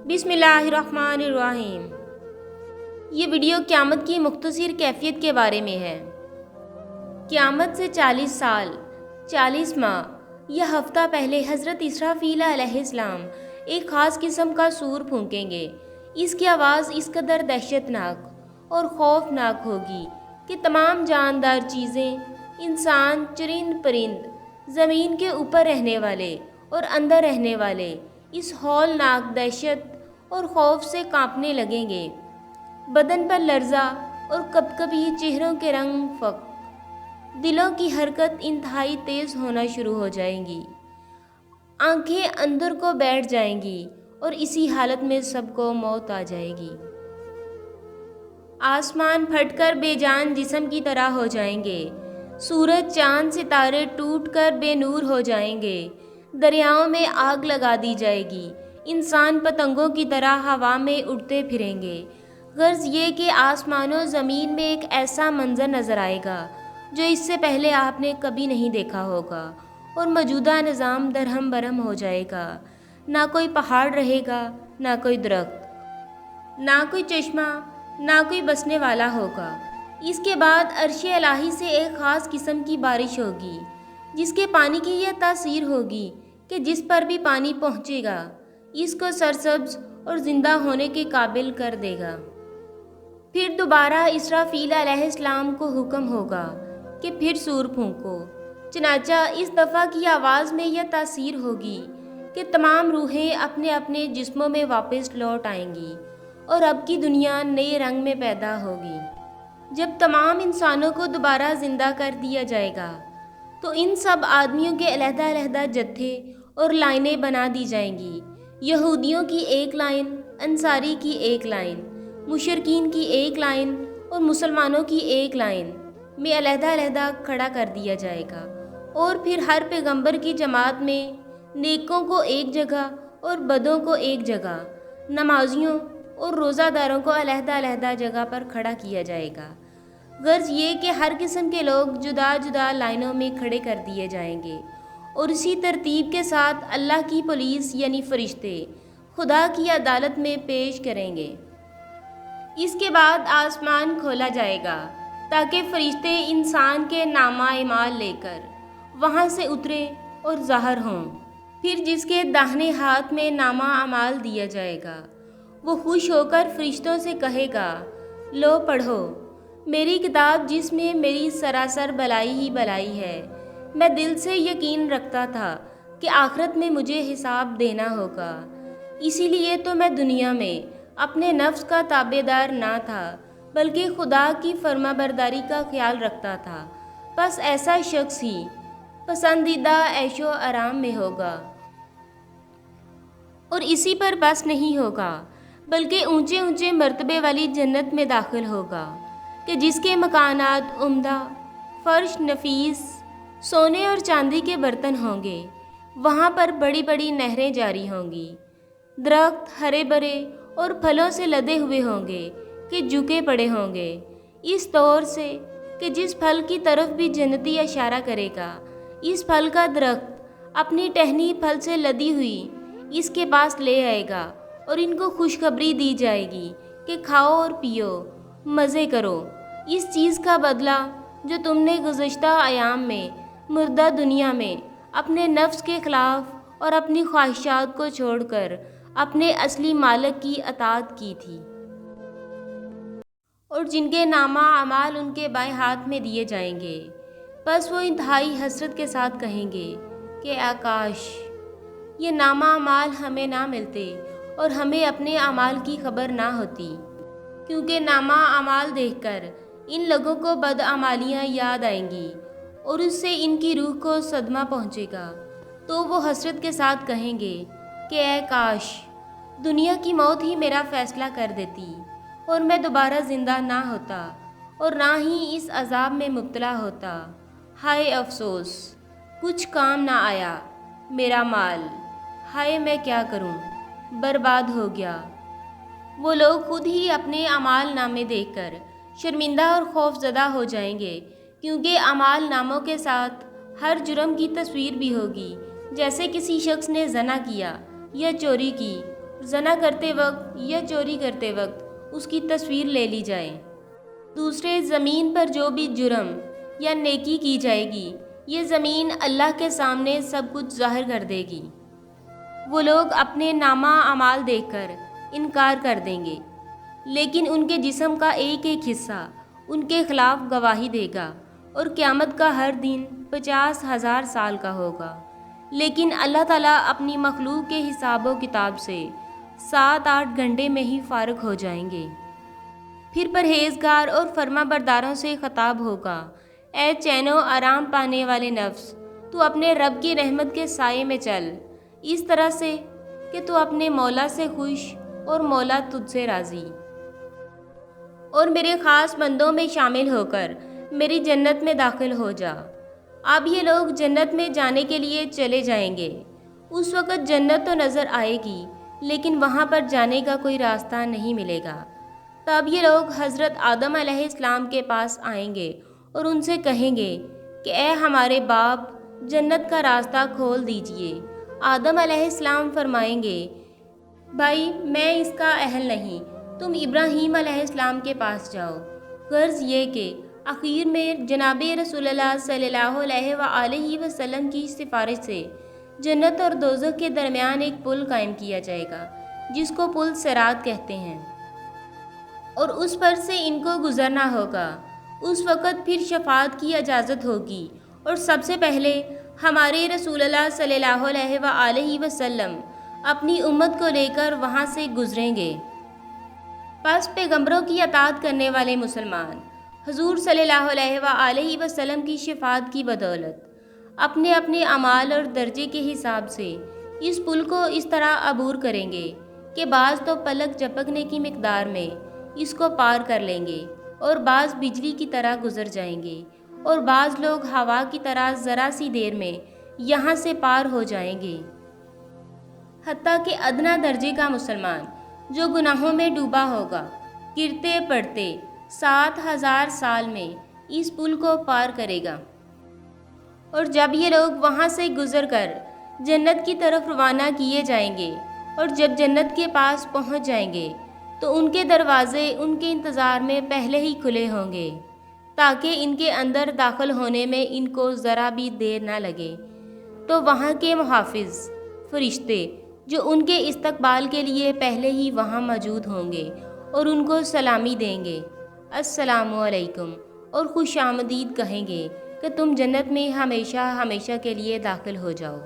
बिस्मिल्लाहिर्रहमानिर्रहीम। ये वीडियो क़यामत की मुख्तसर कैफियत के बारे में है। क़यामत से 40 साल 40 माह या हफ्ता पहले हज़रत इसराफील अलैहिस्सलाम एक ख़ास किस्म का सूर फूंकेंगे। इसकी आवाज़ इस कदर दहशतनाक और खौफनाक होगी कि तमाम जानदार चीज़ें, इंसान, चरिंद परिंद, ज़मीन के ऊपर रहने वाले और अंदर रहने वाले इस हौलनाक दहशत और खौफ से कांपने लगेंगे। बदन पर लर्जा और कभी-कभी चेहरों के रंग फक, दिलों की हरकत इंतहाई तेज़ होना शुरू हो जाएंगी। आंखें अंदर को बैठ जाएंगी और इसी हालत में सबको मौत आ जाएगी। आसमान फटकर बेजान जिस्म की तरह हो जाएंगे। सूरज, चांद, सितारे टूटकर बेनूर हो जाएंगे। दरियाओं में आग लगा दी जाएगी। इंसान पतंगों की तरह हवा में उड़ते फिरेंगे। गर्ज ये कि आसमानों ज़मीन में एक ऐसा मंजर नज़र आएगा जो इससे पहले आपने कभी नहीं देखा होगा और मौजूदा निज़ाम दरहम बरहम हो जाएगा। ना कोई पहाड़ रहेगा, ना कोई दरख्त, ना कोई चश्मा, ना कोई बसने वाला होगा। इसके बाद अर्श इलाही से एक ख़ास किस्म की बारिश होगी जिसके पानी की यह तासीर होगी कि जिस पर भी पानी पहुँचेगा इसको सरसब्ज और ज़िंदा होने के काबिल कर देगा। फिर दोबारा इसराफील अलैहिस्सलाम को हुक्म होगा कि फिर सूर फूंको। चनाचा इस दफ़ा की आवाज़ में यह तासीर होगी कि तमाम रूहें अपने अपने जिस्मों में वापस लौट आएंगी और अब की दुनिया नए रंग में पैदा होगी। जब तमाम इंसानों को दोबारा ज़िंदा कर दिया जाएगा तो इन सब आदमियों के अलहदा-अलहदा जत्थे और लाइनें बना दी जाएंगी। यहूदियों की एक लाइन, अंसारी की एक लाइन, मुशरकीन की एक लाइन और मुसलमानों की एक लाइन में अलहदा-अलहदा खड़ा कर दिया जाएगा। और फिर हर पैगंबर की जमात में नेकों को एक जगह और बदों को एक जगह, नमाजियों और रोज़ादारों को अलहदा-अलहदा जगह पर खड़ा किया जाएगा। गर्ज ये कि हर किस्म के लोग जुदा जुदा लाइनों में खड़े कर दिए जाएंगे और इसी तरतीब के साथ अल्लाह की पुलिस यानी फरिश्ते खुदा की अदालत में पेश करेंगे। इसके बाद आसमान खोला जाएगा ताकि फरिश्ते इंसान के नामा इमाल लेकर वहाँ से उतरें और ज़ाहिर हों। फिर जिसके दाहिने हाथ में नामा अमाल दिया जाएगा वो खुश होकर फरिश्तों से कहेगा, लो पढ़ो मेरी किताब जिसमें मेरी सरासर भलाई ही भलाई है। मैं दिल से यकीन रखता था कि आखिरत में मुझे हिसाब देना होगा, इसीलिए तो मैं दुनिया में अपने नफ्स का ताबेदार ना था बल्कि खुदा की फरमाबरदारी का ख्याल रखता था। बस ऐसा शख्स ही पसंदीदा ऐशो आराम में होगा और इसी पर बस नहीं होगा बल्कि ऊंचे ऊंचे मर्तबे वाली जन्नत में दाखिल होगा कि जिसके मकानात उम्दा, फर्श नफीस, सोने और चांदी के बर्तन होंगे। वहाँ पर बड़ी बड़ी नहरें जारी होंगी। दरख्त हरे भरे और फलों से लदे हुए होंगे कि झुके पड़े होंगे इस तौर से कि जिस फल की तरफ भी जन्नती इशारा करेगा इस फल का दरख्त अपनी टहनी फल से लदी हुई इसके पास ले आएगा और इनको खुशखबरी दी जाएगी कि खाओ और पियो, मज़े करो। इस चीज़ का बदला जो तुमने गुज़श्ता अयाम में मुर्दा दुनिया में अपने नफ्स के ख़िलाफ़ और अपनी ख्वाहिशात को छोड़कर अपने असली मालिक की अताअत की थी। और जिनके नामा अमाल उनके बाएं हाथ में दिए जाएंगे, बस वो इंतहाई हसरत के साथ कहेंगे कि आकाश ये नामा अमाल हमें ना मिलते और हमें अपने अमाल की खबर ना होती, क्योंकि नामा अमाल देखकर इन लोगों को बदअमालियाँ याद आएंगी और उससे इनकी रूह को सदमा पहुँचेगा। तो वो हसरत के साथ कहेंगे कि ऐ काश दुनिया की मौत ही मेरा फ़ैसला कर देती और मैं दोबारा ज़िंदा ना होता और ना ही इस अज़ाब में मुब्तला होता। हाय अफसोस, कुछ काम ना आया मेरा माल, हाय मैं क्या करूं, बर्बाद हो गया। वो लोग खुद ही अपने अमाल नामे देखकर शर्मिंदा और खौफज़दा हो जाएंगे, क्योंकि अमाल नामों के साथ हर जुर्म की तस्वीर भी होगी। जैसे किसी शख्स ने ज़ना किया या चोरी की زنا کرتے وقت یا چوری کرتے وقت اس کی تصویر لے لی جائے۔ دوسرے، زمین پر جو بھی جرم یا نیکی کی جائے گی، یہ زمین اللہ کے سامنے سب کچھ ظاہر کر دے گی۔ وہ لوگ اپنے نامہ اعمال دیکھ کر انکار کر دیں گے، لیکن ان کے جسم کا ایک ایک حصہ ان کے خلاف گواہی دے گا، اور قیامت کا ہر دن 50,000 سال کا ہوگا۔ لیکن اللہ تعالیٰ اپنی مخلوق کے حساب و کتاب سے 7-8 گھنٹے میں ہی فارغ ہو جائیں گے۔ پھر پرہیزگار اور فرما برداروں سے خطاب ہوگا، اے چین و آرام پانے والے نفس، تو اپنے رب کی رحمت کے سائے میں چل، اس طرح سے کہ تو اپنے مولا سے خوش اور مولا تجھ سے راضی، اور میرے خاص بندوں میں شامل ہو کر میری جنت میں داخل ہو جا۔ اب یہ لوگ جنت میں جانے کے لیے چلے جائیں گے۔ اس وقت جنت تو نظر آئے گی، لیکن وہاں پر جانے کا کوئی راستہ نہیں ملے گا۔ تب یہ لوگ حضرت آدم علیہ السلام کے پاس آئیں گے اور ان سے کہیں گے کہ اے ہمارے باپ، جنت کا راستہ کھول دیجئے۔ آدم علیہ السلام فرمائیں گے، بھائی میں اس کا اہل نہیں، تم ابراہیم علیہ السلام کے پاس جاؤ۔ غرض یہ کہ آخر میں جناب رسول اللہ صلی اللہ علیہ وآلہ وسلم کی سفارش سے جنت اور دوزخ کے درمیان ایک پل قائم کیا جائے گا، جس کو پل صراط کہتے ہیں، اور اس پر سے ان کو گزرنا ہوگا۔ اس وقت پھر شفاعت کی اجازت ہوگی، اور سب سے پہلے ہمارے رسول اللہ صلی اللہ علیہ وآلہ وسلم اپنی امت کو لے کر وہاں سے گزریں گے۔ پس پیغمبروں کی اطاعت کرنے والے مسلمان حضور صلی اللہ علیہ وآلہ وسلم کی شفاعت کی بدولت اپنے اپنے اعمال اور درجے کے حساب سے اس پل کو اس طرح عبور کریں گے کہ بعض تو پلک جھپکنے کی مقدار میں اس کو پار کر لیں گے، اور بعض بجلی کی طرح گزر جائیں گے، اور بعض لوگ ہوا کی طرح ذرا سی دیر میں یہاں سے پار ہو جائیں گے۔ حتیٰ کہ ادنا درجے کا مسلمان جو گناہوں میں ڈوبا ہوگا، گرتے پڑتے 7,000 سال میں اس پل کو پار کرے گا۔ اور جب یہ لوگ وہاں سے گزر کر جنت کی طرف روانہ کیے جائیں گے، اور جب جنت کے پاس پہنچ جائیں گے تو ان کے دروازے ان کے انتظار میں پہلے ہی کھلے ہوں گے، تاکہ ان کے اندر داخل ہونے میں ان کو ذرا بھی دیر نہ لگے۔ تو وہاں کے محافظ فرشتے جو ان کے استقبال کے لیے پہلے ہی وہاں موجود ہوں گے اور ان کو سلامی دیں گے، السلام علیکم، اور خوش آمدید کہیں گے کہ تم جنت میں ہمیشہ ہمیشہ کے لیے داخل ہو جاؤ۔